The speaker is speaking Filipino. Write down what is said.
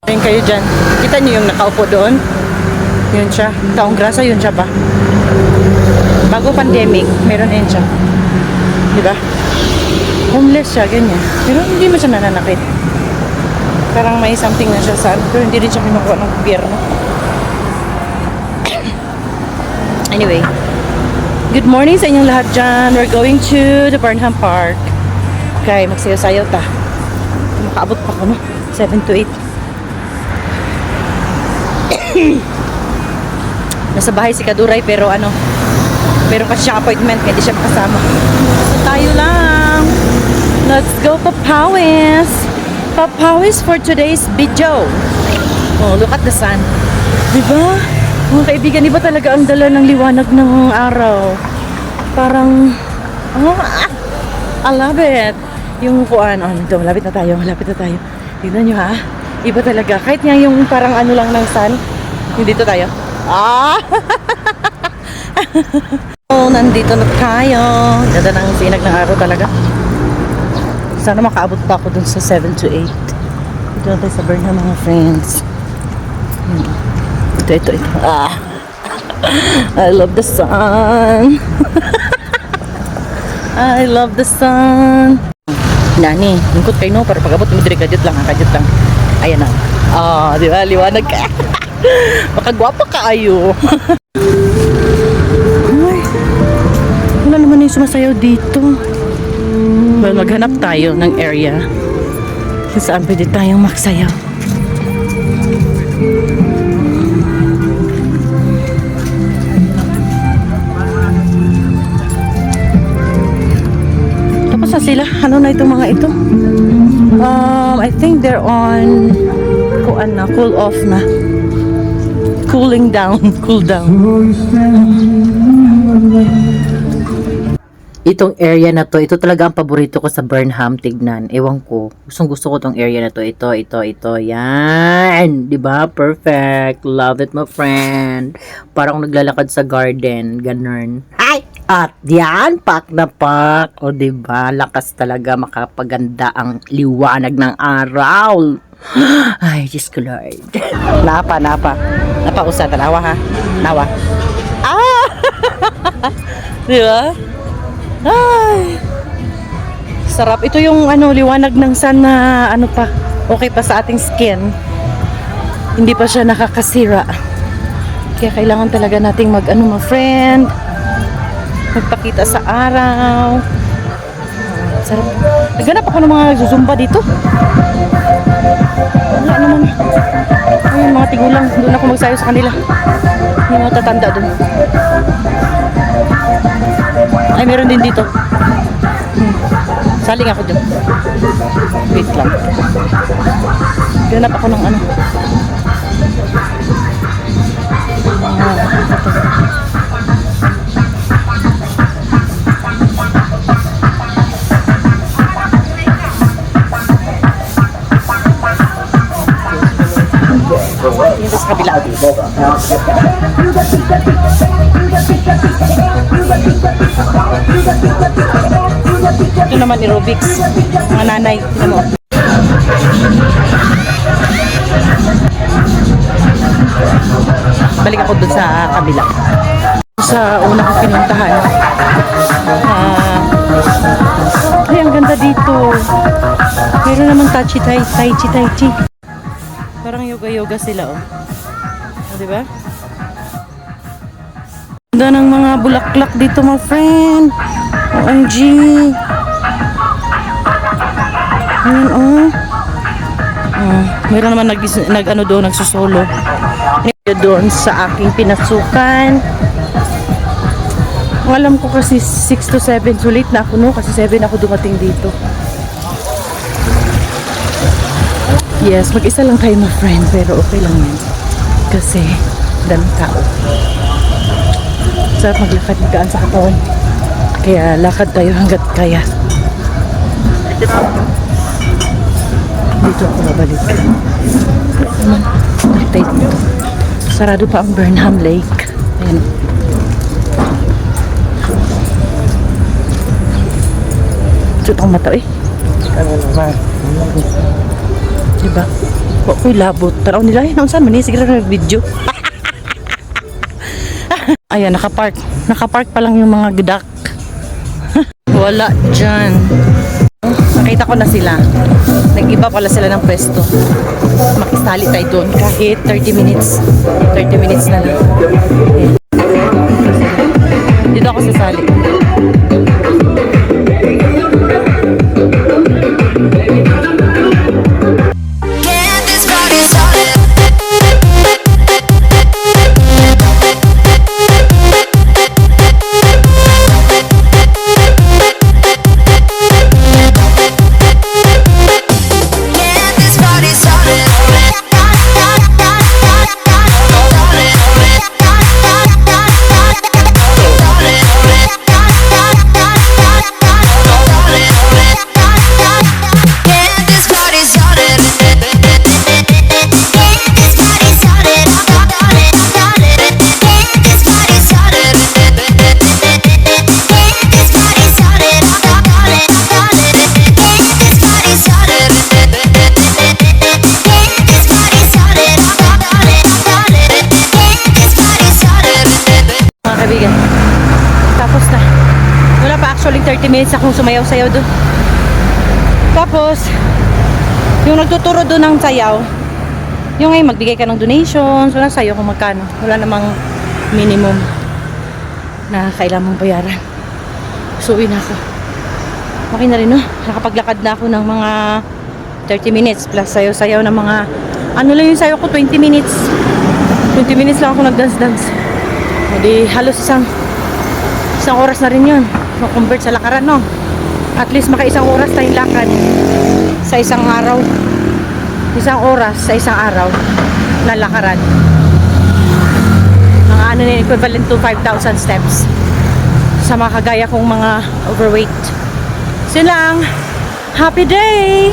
Ayun kayo dyan. Kita niyo yung nakaupo doon? Yun siya. Taong grasa, yun siya ba? Bago pandemic, meron din siya. Diba? Homeless siya, ganyan. Pero hindi mo siya nananakit. Parang may something na siya sa pero hindi rin siya kinukuha ng gobyerno. Anyway, good morning sa inyong lahat dyan. We're going to the Burnham Park. Okay, magsayaw-sayaw ta. Makaabot pa ko, no? 7 to 8. Nasa bahay si Kaduray pero ano, meron kasi siyang appointment kaya hindi siya makasama. So tayo lang. Let's go Papawis. Papawis for today's video. Oh, look at the sun. Diba? Mga kaibigan, iba talaga ang dala ng liwanag ng araw. Parang, I love it. Yung kuan, ito, malapit na tayo. Tignan nyo ha. Iba talaga. Kahit nga yung parang ano lang ng sun. Yung dito tayo. Oh, nandito na tayo. Ganda ng sinag ng araw talaga. Sana makaabot pa ako dun sa 7 to 8. Dito na tayo sa Burnham mga friends. Ito. I love the sun. I love the sun. Nani, lingkot kayo no, para pag-abot mo dire kadit lang. Ayan na. Di ba? Liwanag ka. Makagwapa ka ayo. Ay, wala naman yung sumasayaw dito. Well, maghanap tayo ng area kung saan pwede tayong magsayaw. Tapos na sila. Ano na itong mga ito? I think they're on cool off na. Cooling down. Cool down. Itong area na to, ito talaga ang paborito ko sa Burnham, tignan. Ewan ko. Gusto ko tong area na to. Ito. Yan. Diba? Perfect. Love it, my friend. Parang naglalakad sa garden. Ganun. Ay! At yan, pak na pak. O diba? Lakas talaga makapaganda ang liwanag ng araw. Ay, Diyos ko Lord. Napa. Napausa, tanawa ha? Nawa. Diba? Ay, sarap. Ito yung liwanag ng sun na okay pa sa ating skin. Hindi pa siya nakakasira. Kaya kailangan talaga nating my friend, magpakita sa araw. Sarap. Naghanap ako ng mga zumba dito. Wala naman. Ay, mga tigulang. Doon ako magsayo sa kanila. Yung mga tatanda doon. Ay, meron din dito. Saling ako dyan. Wait lang. Ganap ako ng ano. Dito sa kabila. Ito naman aerobics. Mga nanay. Tignan mo. Balik ako dun sa kabila. Sa una ko pinuntahan. Ay, ang ganda dito. Meron naman tai chi. Parang yoga sila, oh. Diba? Ganda ng mga bulaklak dito, my friend. OMG. Ayan, oh. Meron naman nagsusolo. Doon sa aking pinasukan. Alam ko kasi 6 to 7. So late na ako, no? Kasi 7 ako dumating dito. Yes, mag-isa lang tayo, my friend. Pero okay lang yan. Kasi daming tao. Sarap maglakad, magaan sa katawan. Kaya lakad tayo hanggat kaya. Dito ako babalik. Naman, tayo dito. Sarado pa ang Burnham Lake. Ayan. Ito ang mata, eh. Diba? Wa ko'y labot. Taraw nila, ay, naunsan man eh. Sige lang video. Ayan, nakapark. Nakapark pa lang yung mga gudak. Wala dyan. Nakita ko na sila. Nag-iba pala sila ng pwesto. Makisali tayo doon kahit 30 minutes. 30 minutes na lang. Ayan. Dito ako sasali. Get this party started. Get this party started. Get this party started. Get this party started. Get this party started. Get this party started. Get this party started. Get this party started. Get this party started. Mga kaibigan. Tapos na. Wala pa actually 30 minutes akong sumayaw-sayaw doon. Tapos, yung nagtuturo doon ng sayaw, yung ay magbigay ka ng donations, wala sayo kung magkano. Wala namang minimum na kailangan mong bayaran. So, uwi na ako. Okay na rin, no? Nakapaglakad na ako ng mga 30 minutes plus sayaw-sayaw ng mga, ano lang yung sayaw ko, 20 minutes. 20 minutes lang ako nag-dance-dance. Hindi, halos isang oras na rin yun. Ma-convert sa lakaran, no? At least maka-isang oras tayong lakad sa isang araw. Isang oras sa isang araw na lakaran. Mga ano na equivalent to 5,000 steps sa mga kagaya kong mga overweight. So lang, happy day!